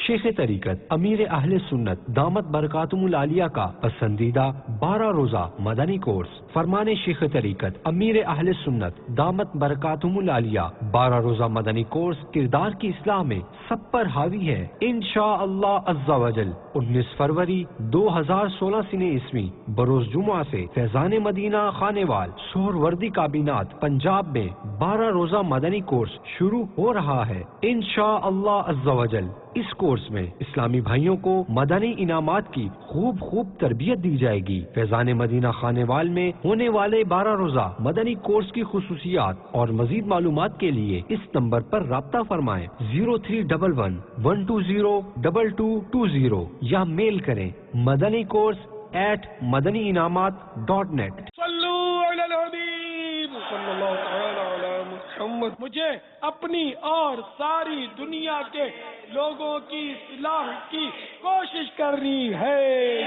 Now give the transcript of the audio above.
شیخ طریقت امیر اہل سنت دامت برکاتہم العالیہ کا پسندیدہ 12 روزہ مدنی کورس فرمان شیخ طریقت امیر اہل سنت دامت برکاتہم العالیہ 12 روزہ مدنی کورس کردار کی اصلاح میں سب پر حاوی ہے انشاءاللہ عز و جل 19 فروری 2016 سنہ عیسوی بروز جمعہ سے فیضان مدینہ خانیوال سہروردی کابینات پنجاب میں 12 روزہ مدنی کورس شروع ہو رہا ہے انشاءاللہ عز و جل۔ اس کورس میں اسلامی بھائیوں کو مدنی انعامات کی خوب تربیت دی جائے گی۔ فیضان مدینہ خانیوال میں ہونے والے 12 روزہ مدنی کورس کی خصوصیات اور مزید معلومات کے لیے اس نمبر پر رابطہ فرمائیں 0311 1202220 یا میل کریں مدنی kors@madaniinamat.net۔ صلو علی الحبیب صلی اللہ تعالی علی محمد۔ مجھے اپنی اور ساری دنیا کے لوگوں کی اصلاح کی کوشش کرنی ہے۔